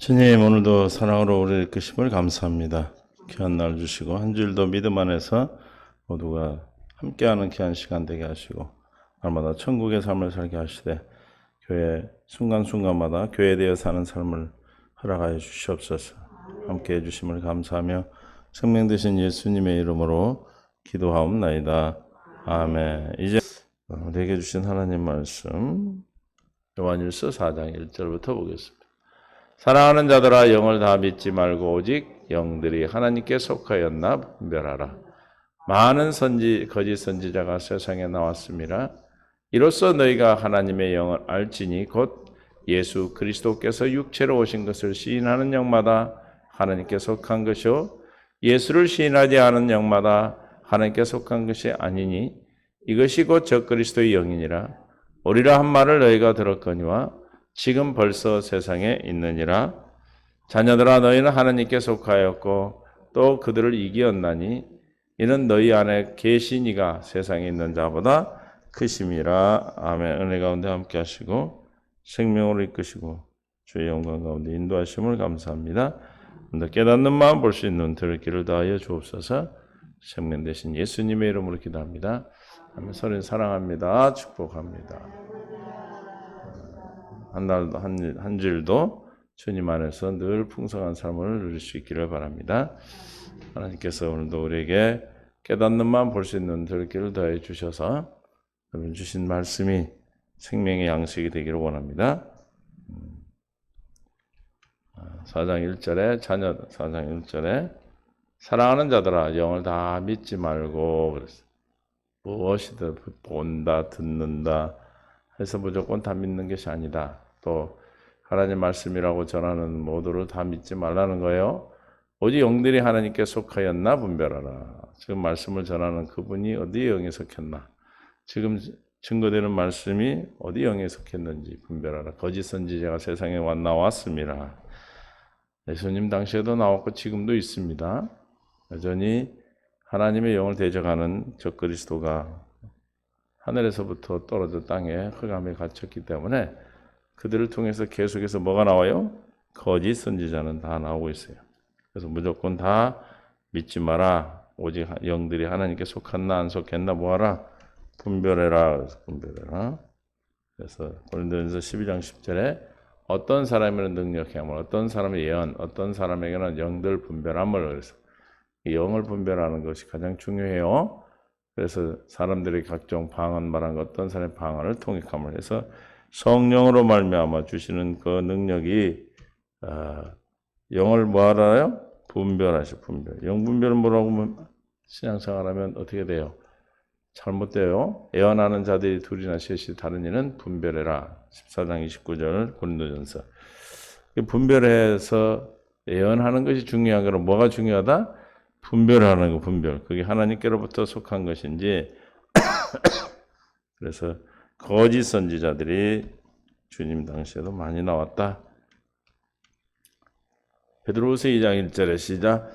주님, 오늘도 사랑으로 우리를 이끄심을 감사합니다. 귀한 날 주시고 한 주일도 믿음 안에서 모두가 함께하는 귀한 시간 되게 하시고 날마다 천국의 삶을 살게 하시되 교회 순간순간마다 교회에 대해 사는 삶을 허락하여 주시옵소서. 함께해 주심을 감사하며 생명 되신 예수님의 이름으로 기도하옵나이다. 아멘. 이제 우리에게 주신 하나님 말씀 요한일서 4장 1절부터 보겠습니다. 사랑하는 자들아, 영을 다 믿지 말고 오직 영들이 하나님께 속하였나 분별하라. 많은 거짓 선지자가 세상에 나왔습니다. 이로써 너희가 하나님의 영을 알지니 곧 예수 그리스도께서 육체로 오신 것을 시인하는 영마다 하나님께 속한 것이요 예수를 시인하지 않은 영마다 하나님께 속한 것이 아니니 이것이 곧 적그리스도의 영이니라. 오리라 한 말을 너희가 들었거니와 지금 벌써 세상에 있느니라. 자녀들아, 너희는 하나님께 속하였고 또 그들을 이기었나니 이는 너희 안에 계신 이가 세상에 있는 자보다 크심이라. 아멘. 은혜 가운데 함께 하시고 생명으로 이끄시고 주의 영광 가운데 인도하심을 감사합니다. 깨닫는 마음 볼 수 있는 들을 길을 다하여 주옵소서. 생명 되신 예수님의 이름으로 기도합니다. 아멘. 서로 사랑합니다. 축복합니다. 한 주일도 주님 안에서 늘 풍성한 삶을 누릴 수 있기를 바랍니다. 하나님께서 오늘도 우리에게 깨닫는 마음 볼 수 있는 들을 길을 더해 주셔서 오늘 주신 말씀이 생명의 양식이 되기를 원합니다. 4장 1절에 사랑하는 자들아, 영을 다 믿지 말고 그랬어요. 무엇이든 본다, 듣는다 해서 무조건 다 믿는 것이 아니다. 또 하나님 말씀이라고 전하는 모두를 다 믿지 말라는 거예요. 오직 영들이 하나님께 속하였나 분별하라. 지금 말씀을 전하는 그분이 어디 영에 속했나. 지금 증거되는 말씀이 어디 영에 속했는지 분별하라. 거짓 선지자가 세상에 나왔습니다. 예수님 당시에도 나왔고 지금도 있습니다. 여전히 하나님의 영을 대적하는 적그리스도가 하늘에서부터 떨어져 땅에 흑암에 갇혔기 때문에 그들을 통해서 계속해서 뭐가 나와요? 거짓 선지자는 다 나오고 있어요. 그래서 무조건 다 믿지 마라. 오직 영들이 하나님께 속했나 안 속했나 뭐하라? 분별해라. 그래서 분별해라. 그래서 고린도전서 12장 10절에 어떤 사람에게는 능력함을, 어떤 사람의 예언, 어떤 사람에게는 영들 분별함을, 그래서 영을 분별하는 것이 가장 중요해요. 그래서 사람들이 각종 방언 말한 것, 어떤 사람의 방언을 통역함을 해서 성령으로 말미암아 주시는 그 능력이 영을 뭐하라요? 분별하시. 분별. 영 분별은 뭐라고 신앙생활하면 어떻게 돼요? 잘못돼요. 예언하는 자들이 둘이나 셋이 다른 이는 분별해라. 14장 29절 고린도전서. 분별해서 예언하는 것이 중요한 거로 뭐가 중요하다? 분별하는 거, 분별. 그게 하나님께로부터 속한 것인지. 그래서 거짓 선지자들이 주님 당시에도 많이 나왔다. 베드로후서 2장 1절에 시작.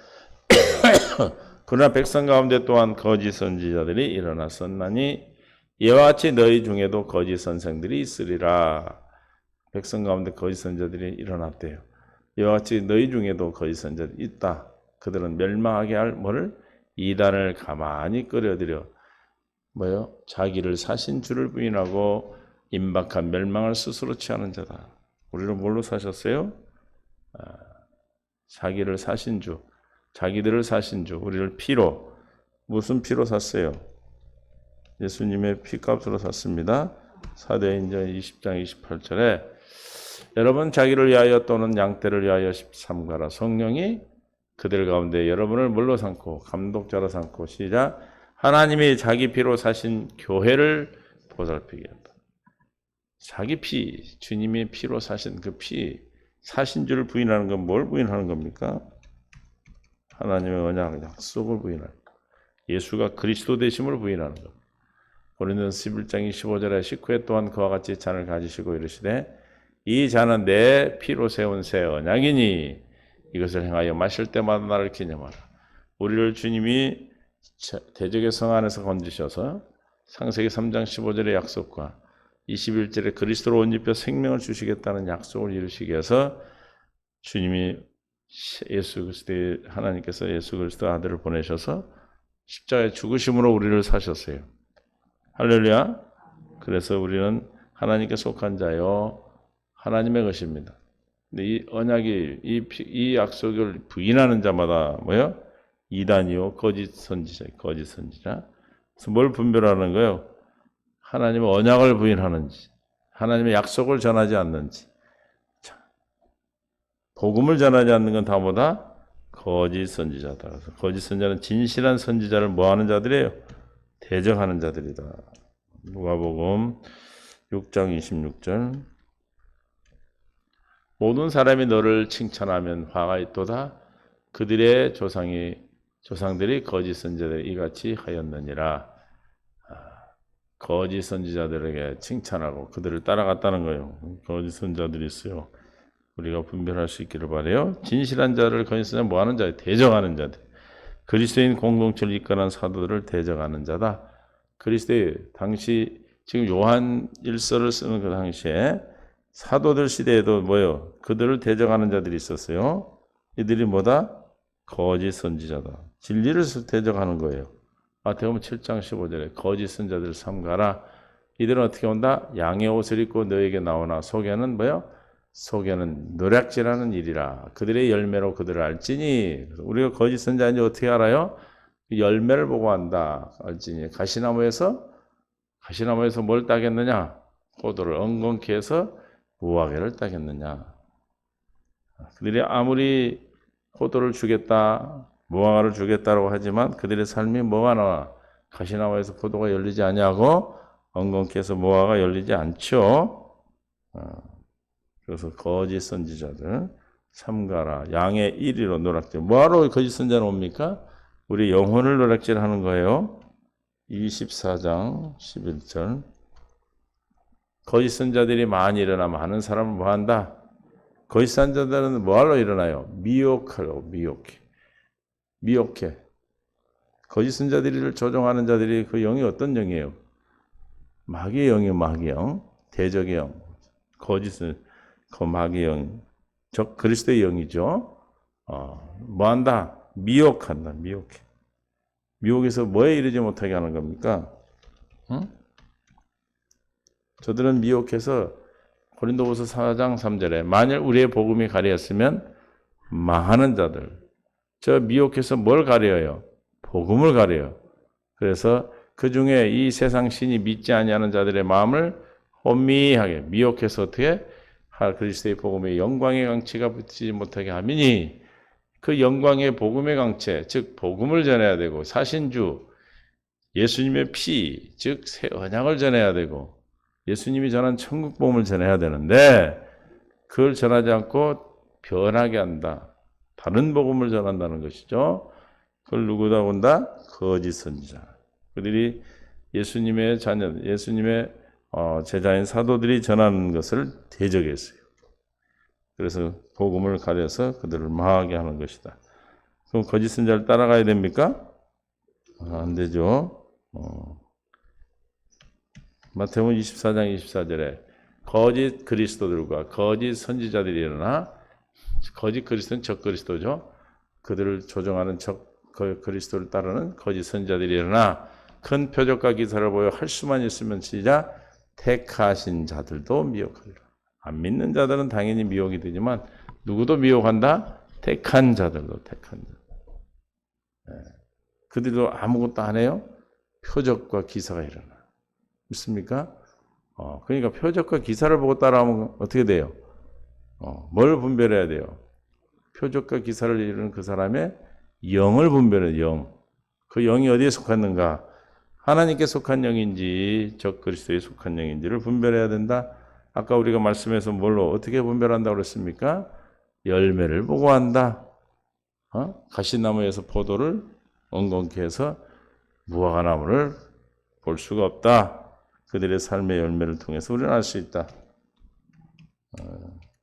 그러나 백성 가운데 또한 거짓 선지자들이 일어났었나니 이와 같이 너희 중에도 거짓 선생들이 있으리라. 백성 가운데 거짓 선지자들이 일어났대요. 이와 같이 너희 중에도 거짓 선지자들이 있다. 그들은 멸망하게 할 뭐를? 이단을 가만히 끌어들여 뭐요? 자기를 사신 주를 부인하고 임박한 멸망을 스스로 취하는 자다. 우리를 뭘로 사셨어요? 자기를 사신 주, 자기들을 사신 주, 우리를 피로, 무슨 피로 샀어요? 예수님의 피값으로 샀습니다. 사도행전 20장 28절에 여러분 자기를 위하여 또는 양떼를 위하여 삼가라. 성령이 그들 가운데 여러분을 뭘로 삼고 감독자로 삼고 시작. 하나님이 자기 피로 사신 교회를 보살피게 한다. 자기 피, 주님의 피로 사신 그 피, 사신 주를 부인하는 건 뭘 부인하는 겁니까? 하나님의 언약, 약속을 부인하는 것. 예수가 그리스도 되심을 부인하는 것. 고린도전서 11장 25절에 식후에 또한 그와 같이 잔을 가지시고 이르시되 이 잔은 내 피로 세운 새 언약이니 이것을 행하여 마실 때마다 나를 기념하라. 우리를 주님이 대적의 성 안에서 건지셔서 창세기 3장 15절의 약속과 21절에 그리스도로 옷 입혀 생명을 주시겠다는 약속을 이루시기 위해서 주님이 예수 그리스도의 하나님께서 예수 그리스도 아들을 보내셔서 십자가의 죽으심으로 우리를 사셨어요. 할렐루야. 그래서 우리는 하나님께 속한 자요 하나님의 것입니다. 근데 이 언약이 이 약속을 부인하는 자마다 뭐요? 이단이요 거짓 선지자, 거짓 선지자. 그래서 뭘 분별하는 거예요? 하나님의 언약을 부인하는지, 하나님의 약속을 전하지 않는지. 복음을 전하지 않는 건 다 뭐다? 거짓 선지자다. 그래서 거짓 선지자는 진실한 선지자를 뭐하는 자들이에요? 대적하는 자들이다. 누가복음 6장 26절. 모든 사람이 너를 칭찬하면 화가 있도다. 그들의 조상들이 거짓 선지자들 이같이 하였느니라. 거짓 선지자들에게 칭찬하고 그들을 따라갔다는 거예요. 거짓 선지자들이 있어요. 우리가 분별할 수 있기를 바라요. 진실한 자를 거짓 선지자 뭐하는 자예요? 대적하는 자들. 그리스도인 공동체를 이끌어낸 사도들을 대적하는 자다. 그리스도의 당시 지금 요한 일서를 쓰는 그 당시에 사도들 시대에도 뭐요? 그들을 대적하는 자들이 있었어요. 이들이 뭐다? 거짓 선지자다. 진리를 대적하는 거예요. 마태복음 7장 15절에 거짓 선지자들을 삼가라. 이들은 어떻게 온다? 양의 옷을 입고 너에게 나오나 속에는 뭐요? 속에는 노략질하는 일이라. 그들의 열매로 그들을 알지니. 우리가 거짓 선지자인지 어떻게 알아요? 열매를 보고 안다. 알지니. 가시나무에서 뭘 따겠느냐? 포도를 엉겅퀴 해서 무화과를 따겠느냐? 그들이 아무리 포도를 주겠다, 무화과를 주겠다라고 하지만 그들의 삶이 뭐가 나와? 가시나무에서 포도가 열리지 않냐고 엉겅퀴 해서 무화과가 열리지 않죠. 그래서 거짓 선지자들 삼가라. 양의 이리로 노략질. 뭐하러 거짓 선지자는 옵니까? 우리 영혼을 노략질하는 거예요. 24장 11절. 거짓 선지자들이 많이 일어나 많은 사람을 뭐한다? 거짓 선지자들은 뭐하러 일어나요? 미혹하려고. 미혹해. 거짓 선지자들을 조종하는 자들이 그 영이 어떤 영이에요? 마귀의 영이에요. 마귀의 영. 대적의 영. 거짓은 그 마귀의 영. 적 그리스도의 영이죠. 뭐한다? 미혹한다. 미혹해. 미혹에서 뭐에 이르지 못하게 하는 겁니까? 응? 저들은 미혹해서 고린도후서 4장 3절에 만일 우리의 복음이 가려졌으면 망하는 자들. 저 미혹해서 뭘 가려요? 복음을 가려요. 그래서 그 중에 이 세상 신이 믿지 아니하는 자들의 마음을 혼미하게 미혹해서 어떻게 그리스도의 복음의 영광의 강체가 붙이지 못하게 하미니 그 영광의 복음의 강체, 즉 복음을 전해야 되고 사신주, 예수님의 피, 즉 새 언약을 전해야 되고 예수님이 전한 천국 복음을 전해야 되는데 그걸 전하지 않고 변하게 한다. 다른 복음을 전한다는 것이죠. 그걸 누구다 본다? 거짓 선지자. 그들이 예수님의 자녀, 예수님의 제자인 사도들이 전하는 것을 대적했어요. 그래서 복음을 가려서 그들을 망하게 하는 것이다. 그럼 거짓 선지자를 따라가야 됩니까? 안 되죠. 마태복음 24장 24절에 거짓 그리스도들과 거짓 선지자들이 일어나 거짓 그리스도는 적 그리스도죠. 그들을 조종하는 적 그리스도를 따르는 거짓 선지자들이 일어나 큰 표적과 기사를 보여 할 수만 있으면 시작 택하신 자들도 미혹하리라. 안 믿는 자들은 당연히 미혹이 되지만 누구도 미혹한다? 택한 자들도 택한 자들. 네. 그들도 아무것도 안 해요? 표적과 기사가 일어나. 믿습니까? 그러니까 표적과 기사를 보고 따라하면 어떻게 돼요? 뭘 분별해야 돼요? 표적과 기사를 이루는 그 사람의 영을 분별해요. 영. 그 영이 어디에 속했는가? 하나님께 속한 영인지 적 그리스도에 속한 영인지를 분별해야 된다. 아까 우리가 말씀에서 뭘로 어떻게 분별한다고 그랬습니까? 열매를 보고 한다. 가시나무에서 포도를 엉겅퀴 해서 무화과나무를 볼 수가 없다. 그들의 삶의 열매를 통해서 우리는 알 수 있다.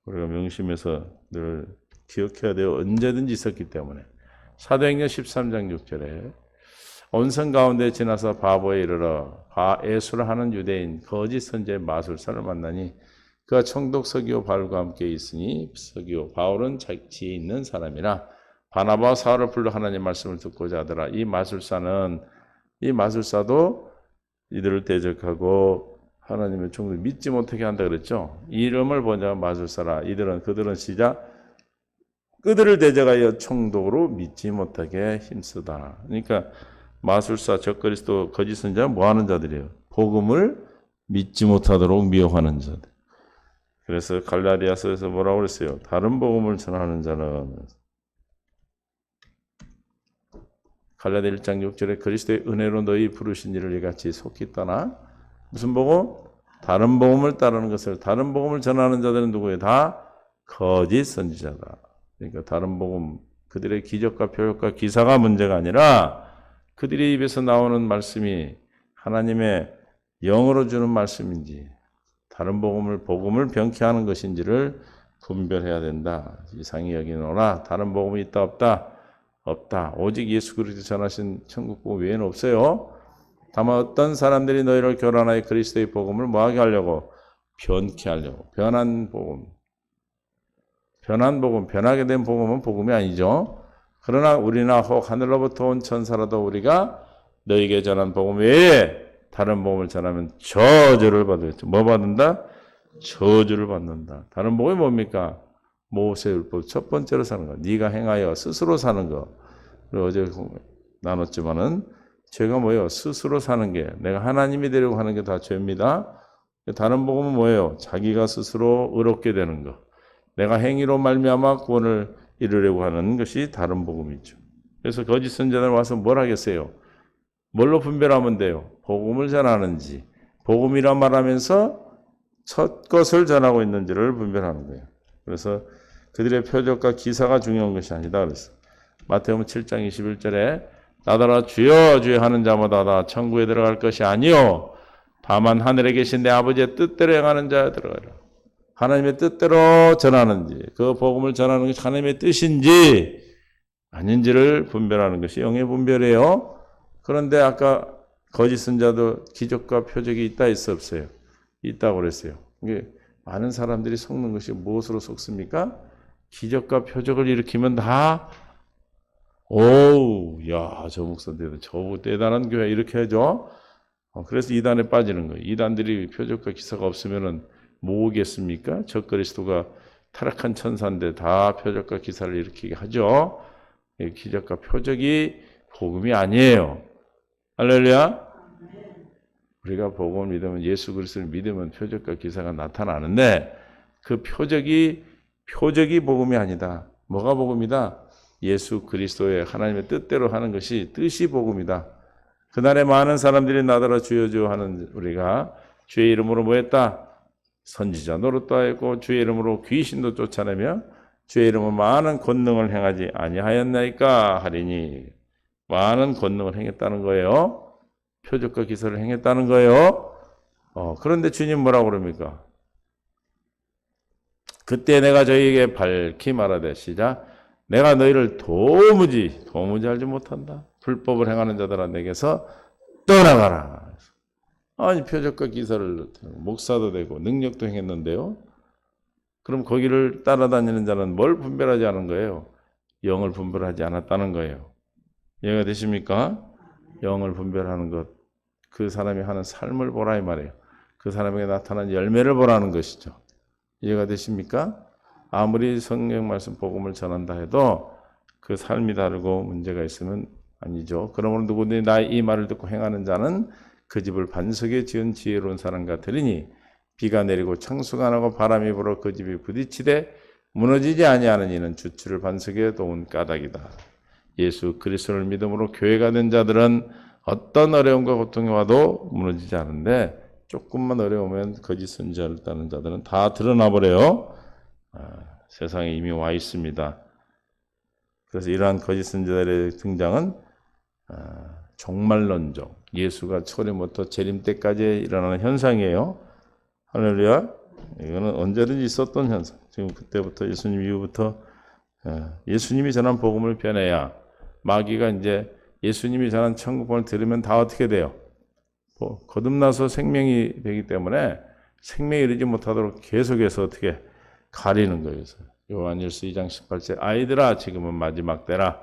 우리가 명심해서 늘 기억해야 돼요. 언제든지 있었기 때문에. 사도행전 13장 6절에 온성 가운데 지나서 바보에 이르러 예수를 하는 유대인 거짓 선지자의 마술사를 만나니 그가 총독 서기오 바울과 함께 있으니 서기오 바울은 지혜 있는 사람이라 바나바와 사울을 불러 하나님 말씀을 듣고자 하더라. 이 마술사도 이들을 대적하고 하나님의 총독을 믿지 못하게 한다 그랬죠. 이름을 보자 마술사라. 그들은 시작 그들을 대적하여 총독으로 믿지 못하게 힘쓰다. 그러니까 마술사, 적그리스도, 거짓 선지자 뭐 하는 자들이에요? 복음을 믿지 못하도록 미혹하는 자들. 그래서 갈라디아서에서 뭐라고 그랬어요? 다른 복음을 전하는 자는 갈라디아 1장 6절에 그리스도의 은혜로 너희 부르신 이를 이같이 속히 떠나 무슨 복음? 다른 복음을 따르는 것을 다른 복음을 전하는 자들은 누구예요? 다 거짓 선지자다. 그러니까 다른 복음 그들의 기적과 표적과 기사가 문제가 아니라 그들의 입에서 나오는 말씀이 하나님의 영으로 주는 말씀인지 다른 복음을 병케하는 것인지를 분별해야 된다. 이상히 여기노라. 다른 복음이 있다 없다? 없다. 오직 예수 그리스도 전하신 천국 복음 외에는 없어요. 다만 어떤 사람들이 너희를 교란하여 그리스도의 복음을 뭐하게 하려고? 변케 하려고. 변한 복음, 변하게 된 복음은 복음이 아니죠. 그러나 우리나 혹 하늘로부터 온 천사라도 우리가 너희에게 전한 복음 외에 다른 복음을 전하면 저주를 받겠죠. 뭐 받는다? 저주를 받는다. 다른 복음이 뭡니까? 모세율법 첫 번째로 사는 거. 네가 행하여 스스로 사는 거. 그리고 어제 나눴지만은 죄가 뭐예요? 스스로 사는 게 내가 하나님이 되려고 하는 게 다 죄입니다. 다른 복음은 뭐예요? 자기가 스스로 의롭게 되는 거. 내가 행위로 말미암아 구원을 이루려고 하는 것이 다른 복음이죠. 그래서 거짓 선지자들 와서 뭘 하겠어요? 뭘로 분별하면 돼요? 복음을 전하는지, 복음이라 말하면서 첫 것을 전하고 있는지를 분별하는 거예요. 그래서 그들의 표적과 기사가 중요한 것이 아니다. 그래서 마태복음 7장 21절에 나더러 주여 주여 하는 자마다 다 천국에 들어갈 것이 아니요 다만 하늘에 계신 내 아버지의 뜻대로 행하는 자에 들어가리라. 하나님의 뜻대로 전하는지 그 복음을 전하는 것이 하나님의 뜻인지 아닌지를 분별하는 것이 영의 분별이에요. 그런데 아까 거짓 선자도 기적과 표적이 있다 있어 없어요? 있다고 그랬어요. 이게 많은 사람들이 속는 것이 무엇으로 속습니까? 기적과 표적을 일으키면 다 오우 야 저 목사인데도 저 대단한 교회 이렇게 하죠. 그래서 이단에 빠지는 거예요. 이단들이 표적과 기사가 없으면은 뭐 오겠습니까? 적그리스도가 타락한 천사인데 다 표적과 기사를 일으키게 하죠. 기적과 표적이 복음이 아니에요. 할렐루야. 우리가 복음을 믿으면 예수 그리스도를 믿으면 표적과 기사가 나타나는데 그 표적이 복음이 아니다. 뭐가 복음이다? 예수 그리스도의 하나님의 뜻대로 하는 것이 뜻이 복음이다. 그날에 많은 사람들이 나더러 주여 주여 하는 우리가 주의 이름으로 뭐 했다? 선지자 노릇도 하였고 주의 이름으로 귀신도 쫓아내며 주의 이름으로 많은 권능을 행하지 아니하였나이까 하리니 많은 권능을 행했다는 거예요. 표적과 기사를 행했다는 거예요. 그런데 주님 뭐라고 그럽니까? 그때 내가 저희에게 밝히 말하되 시작 내가 너희를 도무지 알지 못한다. 불법을 행하는 자들아 내게서 떠나가라. 아니 표적과 기사를 목사도 되고 능력도 행했는데요. 그럼 거기를 따라다니는 자는 뭘 분별하지 않은 거예요? 영을 분별하지 않았다는 거예요. 이해가 되십니까? 영을 분별하는 것, 그 사람이 하는 삶을 보라 이 말이에요. 그 사람에게 나타난 열매를 보라는 것이죠. 이해가 되십니까? 아무리 성경 말씀 복음을 전한다 해도 그 삶이 다르고 문제가 있으면 아니죠. 그러므로 누구든지 나의 이 말을 듣고 행하는 자는 그 집을 반석에 지은 지혜로운 사람 같으리니 비가 내리고 창수가 나고 바람이 불어 그 집이 부딪히되 무너지지 아니하는 이는 주추를 반석에 놓은 까닭이다. 예수 그리스도를 믿음으로 교회가 된 자들은 어떤 어려움과 고통이 와도 무너지지 않은데 조금만 어려우면 거짓 선지자를 따르는 자들은 다 드러나 버려요. 세상에 이미 와 있습니다. 그래서 이러한 거짓 선지자들의 등장은 종말론적, 예수가 초림부터 재림 때까지 일어나는 현상이에요. 할렐루야. 이거는 언제든지 있었던 현상. 지금 그때부터 예수님 이후부터 예수님이 전한 복음을 변해야 마귀가 이제 예수님이 전한 천국복음을 들으면 다 어떻게 돼요? 거듭나서 생명이 되기 때문에 생명에 이르지 못하도록 계속해서 어떻게 가리는 거예요. 요한일서 2장 18절 아이들아 지금은 마지막 때라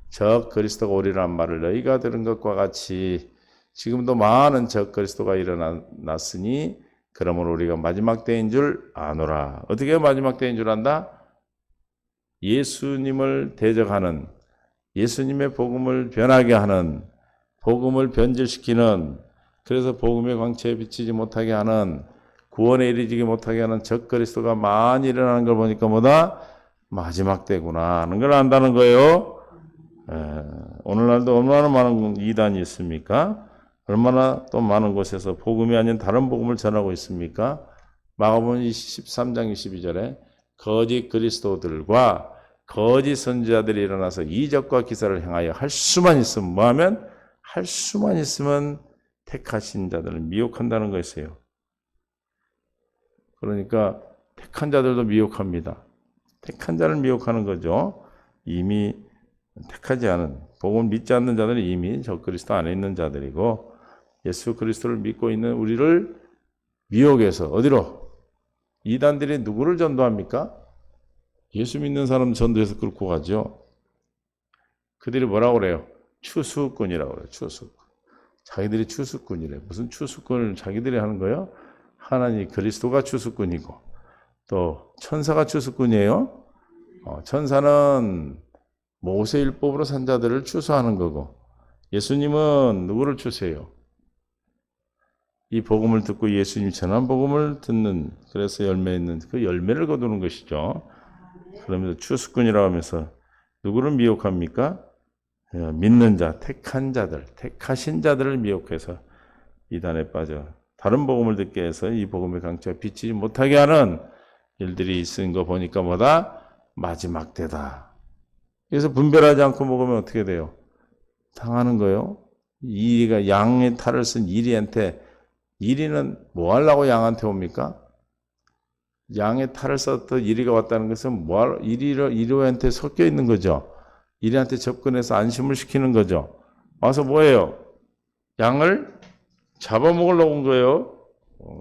적 그리스도가 오리라는 말을 너희가 들은 것과 같이 지금도 많은 적 그리스도가 일어났으니 그러므로 우리가 마지막 때인 줄 아노라. 어떻게 마지막 때인 줄 안다? 예수님을 대적하는, 예수님의 복음을 변하게 하는, 복음을 변질시키는, 그래서 복음의 광채에 비치지 못하게 하는, 구원에 이르지 못하게 하는 적 그리스도가 많이 일어나는 걸 보니까 뭐다? 마지막 때구나 하는 걸 안다는 거예요. 오늘날도 얼마나 많은 이단이 있습니까? 얼마나 또 많은 곳에서 복음이 아닌 다른 복음을 전하고 있습니까? 마가복음 13장 22절에 거짓 그리스도들과 거짓 선지자들이 일어나서 이적과 기사를 행하여 할 수만 있으면 뭐하면? 할 수만 있으면 택하신 자들을 미혹한다는 것이에요. 그러니까 택한 자들도 미혹합니다. 택한 자를 미혹하는 거죠. 이미 택하지 않은, 복음을 믿지 않는 자들은 이미 저 그리스도 안에 있는 자들이고 예수 그리스도를 믿고 있는 우리를 미혹해서 어디로? 이단들이 누구를 전도합니까? 예수 믿는 사람 전도해서 끌고 가죠. 그들이 뭐라고 그래요? 추수꾼이라고 그래요. 추수꾼. 자기들이 추수꾼이래. 무슨 추수꾼을 자기들이 하는 거예요? 하나님 그리스도가 추수꾼이고 또 천사가 추수꾼이에요. 천사는 모세율법으로 산 자들을 추수하는 거고 예수님은 누구를 추수해요? 이 복음을 듣고 예수님이 전한 복음을 듣는, 그래서 열매 있는 그 열매를 거두는 것이죠. 그러면서 추수꾼이라고 하면서 누구를 미혹합니까? 믿는 자, 택한 자들, 택하신 자들을 미혹해서 이단에 빠져 다른 복음을 듣게 해서 이 복음의 강체가 비치지 못하게 하는 일들이 있은 거 보니까 뭐다? 마지막 때다. 그래서 분별하지 않고 먹으면 어떻게 돼요? 당하는 거예요. 이리가 양의 탈을 쓴 이리한테, 이리는 뭐 하려고 양한테 옵니까? 양의 탈을 썼던 이리가 왔다는 것은 이리한테 섞여 있는 거죠. 이리한테 접근해서 안심을 시키는 거죠. 와서 뭐예요? 양을 잡아먹으려고 온 거예요.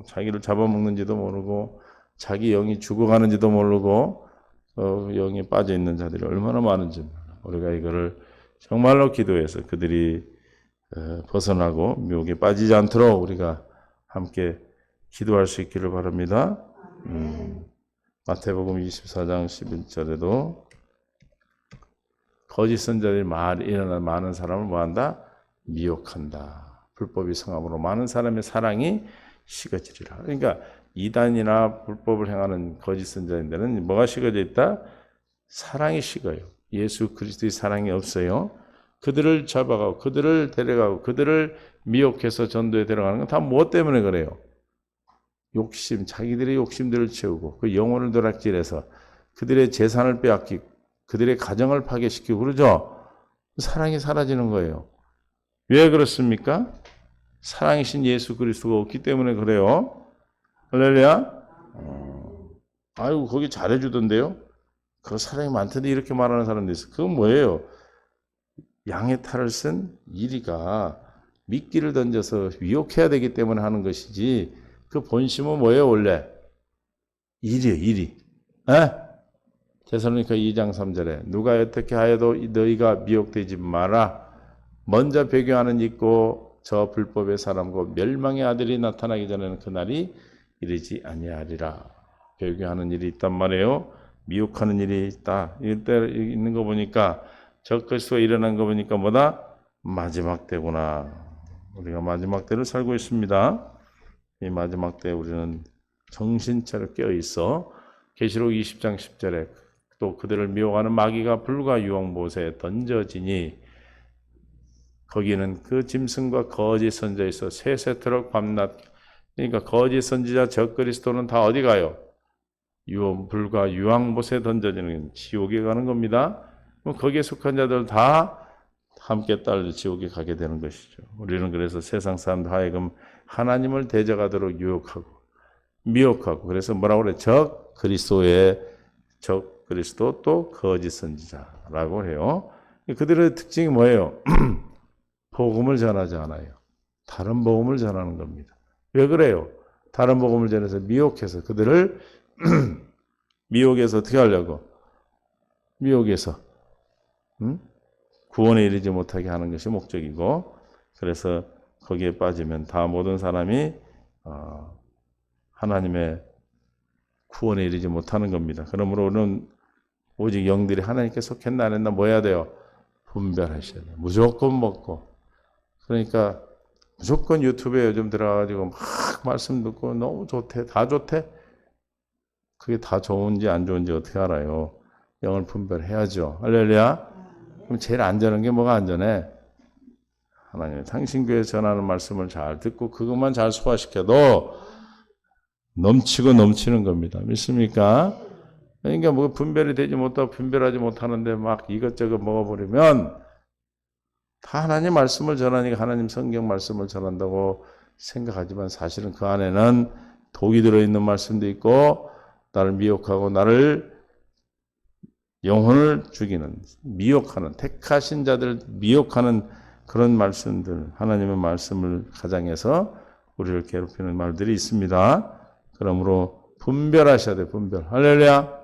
자기를 잡아먹는지도 모르고 자기 영이 죽어가는지도 모르고 영이 빠져있는 자들이 얼마나 많은지 우리가 이거를 정말로 기도해서 그들이 벗어나고 미혹에 빠지지 않도록 우리가 함께 기도할 수 있기를 바랍니다. 마태복음 24장 11절에도 거짓 선자들이 일어나 많은 사람을 뭐한다? 미혹한다. 불법이 성함으로 많은 사람의 사랑이 식어지리라. 그러니까 이단이나 불법을 행하는 거짓 선자인데는 뭐가 식어져 있다? 사랑이 식어요. 예수 그리스도의 사랑이 없어요. 그들을 잡아가고 그들을 데려가고 그들을 미혹해서 전도에 데려가는 건 다 무엇 때문에 그래요? 욕심, 자기들의 욕심들을 채우고 그 영혼을 도락질해서 그들의 재산을 빼앗기고 그들의 가정을 파괴시키고 그러죠. 사랑이 사라지는 거예요. 왜 그렇습니까? 사랑이신 예수 그리스도가 없기 때문에 그래요. 할렐루야. 아이고 거기 잘해주던데요. 그 사랑이 많던데 이렇게 말하는 사람도 있어. 그건 뭐예요? 양의 탈을 쓴 이리가 미끼를 던져서 위협해야 되기 때문에 하는 것이지 그 본심은 뭐예요 원래? 일이에요. 일이. 데살로니가 2장 3절에 누가 어떻게 하여도 너희가 미혹되지 마라. 먼저 배교하는 있고 저 불법의 사람과 멸망의 아들이 나타나기 전에는 그날이 이르지 아니하리라. 배교하는 일이 있단 말이에요. 미혹하는 일이 있다. 이때 있는 거 보니까 적그리스도가 일어난 거 보니까 뭐다? 마지막 때구나. 우리가 마지막 때를 살고 있습니다. 이 마지막 때 우리는 정신 차려 깨어 있어 계시록 20장 10절에 또 그들을 미혹하는 마귀가 불과 유황못에 던져지니 거기는 그 짐승과 거짓 선지자 있어 세세토록 밤낮. 그러니까 거짓 선지자 적그리스도는 다 어디 가요? 불과 유황못에 던져지는 지옥에 가는 겁니다. 거기에 속한 자들 다 함께 딸려 지옥에 가게 되는 것이죠. 우리는 그래서 세상 사람들 하여금 하나님을 대적하도록 유혹하고 미혹하고 그래서 뭐라고 그래? 적 그리스도 또 거짓 선지자라고 해요. 그들의 특징이 뭐예요? 복음을 전하지 않아요. 다른 복음을 전하는 겁니다. 왜 그래요? 다른 복음을 전해서 미혹해서 그들을 미혹해서 어떻게 하려고? 미혹해서 구원에 이르지 못하게 하는 것이 목적이고, 그래서 거기에 빠지면 다 모든 사람이 하나님의 구원에 이르지 못하는 겁니다. 그러므로 우리는 오직 영들이 하나님께 속했나 안 했나 뭐 해야 돼요? 분별하셔야 돼요. 무조건 먹고. 그러니까 무조건 유튜브에 요즘 들어가가지고 막 말씀 듣고 너무 좋대, 다 좋대? 그게 다 좋은지 안 좋은지 어떻게 알아요? 영을 분별해야죠. 할렐루야. 그럼 제일 안전한 게 뭐가 안전해? 하나님의 당신교회 전하는 말씀을 잘 듣고 그것만 잘 소화시켜도 넘치고 넘치는 겁니다. 믿습니까? 그러니까 뭐 분별이 되지 못하고 분별하지 못하는데 막 이것저것 먹어버리면 다 하나님 말씀을 전하니까 하나님 성경 말씀을 전한다고 생각하지만 사실은 그 안에는 독이 들어있는 말씀도 있고 나를 미혹하고 나를 영혼을 죽이는 미혹하는 택하신 자들 미혹하는 그런 말씀들 하나님의 말씀을 가장해서 우리를 괴롭히는 말들이 있습니다. 그러므로 분별하셔야 돼요. 분별. 할렐루야.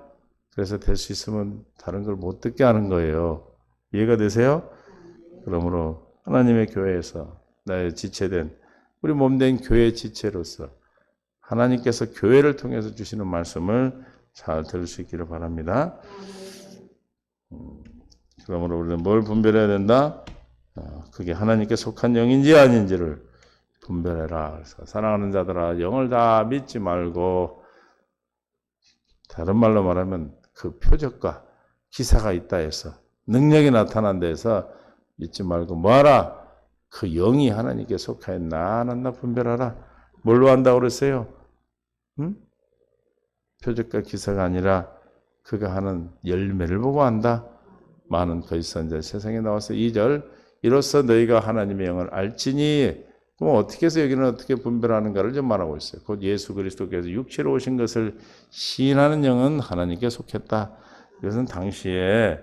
그래서 될 수 있으면 다른 걸 못 듣게 하는 거예요. 이해가 되세요? 그러므로 하나님의 교회에서 나의 지체된 우리 몸된 교회 지체로서 하나님께서 교회를 통해서 주시는 말씀을 잘 들을 수 있기를 바랍니다. 그러므로 우리는 뭘 분별해야 된다? 그게 하나님께 속한 영인지 아닌지를 분별해라. 그래서 사랑하는 자들아 영을 다 믿지 말고 다른 말로 말하면 그 표적과 기사가 있다 해서 능력이 나타난다 해서 믿지 말고 뭐하라? 그 영이 하나님께 속하였나 안 했나 분별하라. 뭘로 한다고 그랬어요? 표적과 기사가 아니라 그가 하는 열매를 보고 한다. 많은 거짓 선지자 세상에 나와서 2절 이로써 너희가 하나님의 영을 알지니 그럼 어떻게 해서 여기는 어떻게 분별하는가를 좀 말하고 있어요. 곧 예수 그리스도께서 육체로 오신 것을 시인하는 영은 하나님께 속했다. 이것은 당시에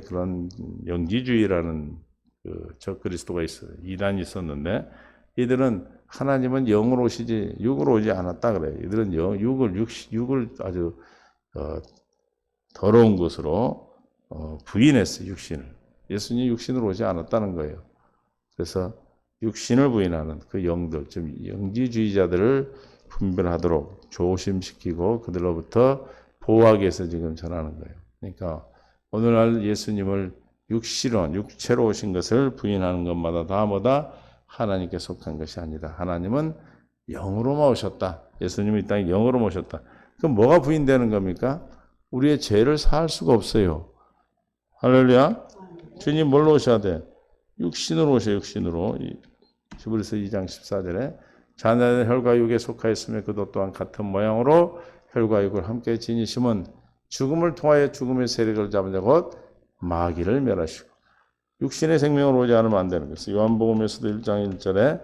그런 영지주의라는 적 그리스도가 있어요. 이단이 있었는데 이들은 하나님은 영으로 오시지 육으로 오지 않았다 그래요. 이들은 육을 아주 더러운 것으로 부인했어요. 육신을. 예수님이 육신으로 오지 않았다는 거예요. 그래서 육신을 부인하는 그 영들, 좀 영지주의자들을 분별하도록 조심시키고 그들로부터 보호하기 위해서 지금 전하는 거예요. 그러니까 오늘날 예수님을 육체로 오신 것을 부인하는 것마다 다 뭐다? 하나님께 속한 것이 아니다. 하나님은 영으로만 오셨다. 예수님이 이 땅에 영으로만 오셨다. 그럼 뭐가 부인되는 겁니까? 우리의 죄를 사할 수가 없어요. 할렐루야. 주님 뭘로 오셔야 돼? 육신으로 오셔요. 육신으로. 히브리서 2장 14절에 자녀는 혈과 육에 속하였으며 그도 또한 같은 모양으로 혈과 육을 함께 지니심은 죽음을 통하여 죽음의 세력을 잡은 자 곧 마귀를 멸하시고 육신의 생명으로 오지 않으면 안 되는 것이죠. 요한복음에서도 1장 1절에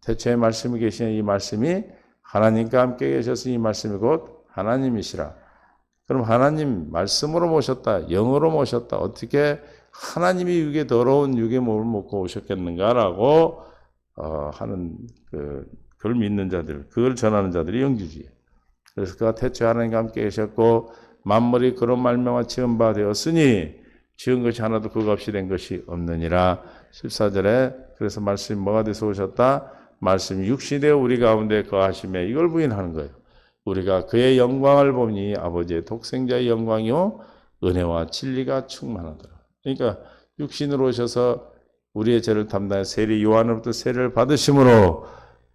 대체의 말씀이 계시는 이 말씀이 하나님과 함께 계셔서 이 말씀이 곧 하나님이시라. 그럼 하나님 말씀으로 모셨다. 영으로 모셨다. 어떻게 하나님이 육의 더러운 육의 몸을 먹고 오셨겠는가라고 하는 그걸 믿는 자들, 그걸 전하는 자들이 영지주의. 그래서 그가 태초에 하나님과 함께 계셨고 만물이 그런 말미암아 지은 바 되었으니 지은 것이 하나도 그거 없이 된 것이 없느니라. 14절에 그래서 말씀이 뭐가 돼서 오셨다? 말씀이 육신이 되어 우리 가운데 거하심에 이걸 부인하는 거예요. 우리가 그의 영광을 보니 아버지의 독생자의 영광이요 은혜와 진리가 충만하더라. 그러니까 육신으로 오셔서 우리의 죄를 담당해 세리 요한으로부터 세례를 받으심으로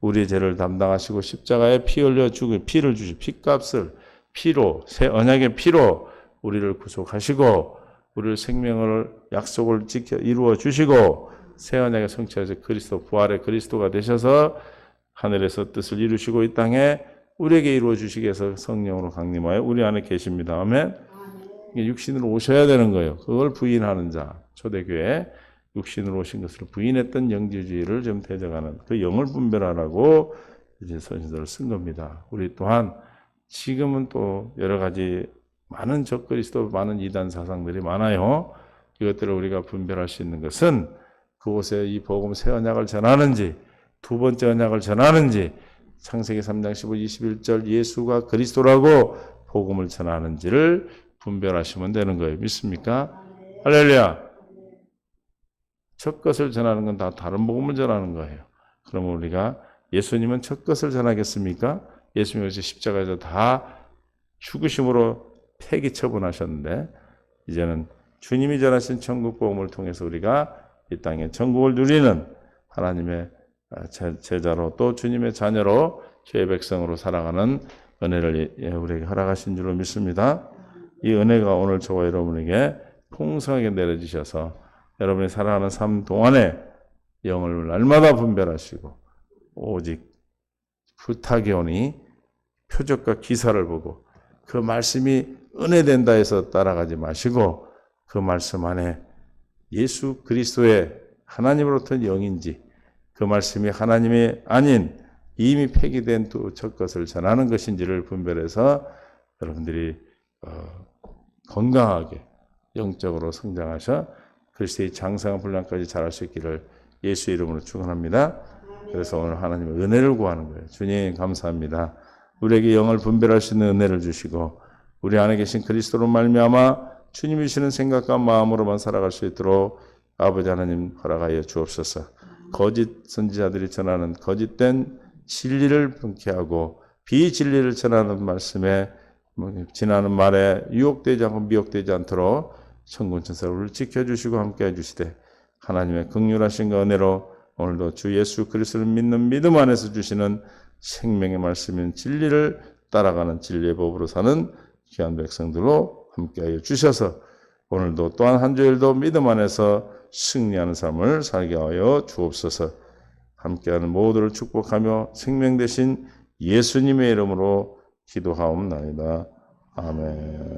우리의 죄를 담당하시고 십자가에 피 흘려 죽은 피를 주시 피값을 피로 새 언약의 피로 우리를 구속하시고 우리를 생명을 약속을 지켜 이루어 주시고 새 언약의 성취하셔서 그리스도 부활의 그리스도가 되셔서 하늘에서 뜻을 이루시고 이 땅에 우리에게 이루어 주시기 위해서 성령으로 강림하여 우리 안에 계십니다. 아멘. 육신으로 오셔야 되는 거예요. 그걸 부인하는 자 초대교회 육신으로 오신 것을 부인했던 영지주의를 좀 대적하는 그 영을 분별하라고 이제 선지자를 쓴 겁니다. 우리 또한 지금은 또 여러 가지 많은 적그리스도 많은 이단 사상들이 많아요. 이것들을 우리가 분별할 수 있는 것은 그곳에 이 복음 새 언약을 전하는지 두 번째 언약을 전하는지 창세기 3장 15, 21절 예수가 그리스도라고 복음을 전하는지를 분별하시면 되는 거예요. 믿습니까? 할렐루야. 첫 것을 전하는 건 다 다른 복음을 전하는 거예요. 그러면 우리가 예수님은 첫 것을 전하겠습니까? 예수님께서 십자가에서 다 죽으심으로 폐기 처분하셨는데 이제는 주님이 전하신 천국 복음을 통해서 우리가 이 땅에 천국을 누리는 하나님의 제자로 또 주님의 자녀로 주의 백성으로 살아가는 은혜를 우리에게 허락하신 줄로 믿습니다. 이 은혜가 오늘 저와 여러분에게 풍성하게 내려주셔서 여러분이 살아가는 삶 동안에 영을 날마다 분별하시고 오직 부탁이 오니 표적과 기사를 보고 그 말씀이 은혜된다 해서 따라가지 마시고 그 말씀 안에 예수 그리스도의 하나님으로부터 영인지 그 말씀이 하나님이 아닌 이미 폐기된 또 첫 것을 전하는 것인지를 분별해서 여러분들이 건강하게 영적으로 성장하셔 그리스도의 장성한 분량까지 자랄 수 있기를 예수의 이름으로 축원합니다. 그래서 오늘 하나님의 은혜를 구하는 거예요. 주님 감사합니다. 우리에게 영을 분별할 수 있는 은혜를 주시고 우리 안에 계신 그리스도로 말미암아 주님이 주시는 생각과 마음으로만 살아갈 수 있도록 아버지 하나님 허락하여 주옵소서. 거짓 선지자들이 전하는 거짓된 진리를 분개하고 비진리를 전하는 말씀에 지나는 말에 유혹되지 않고 미혹되지 않도록 천군천사를 지켜주시고 함께해 주시되 하나님의 긍휼하신 은혜로 오늘도 주 예수 그리스도를 믿는 믿음 안에서 주시는 생명의 말씀인 진리를 따라가는 진리의 법으로 사는 귀한 백성들로 함께하여 주셔서 오늘도 또한 한 주일도 믿음 안에서 승리하는 삶을 살게 하여 주옵소서. 함께하는 모두를 축복하며 생명 되신 예수님의 이름으로 기도하옵나이다. 아멘.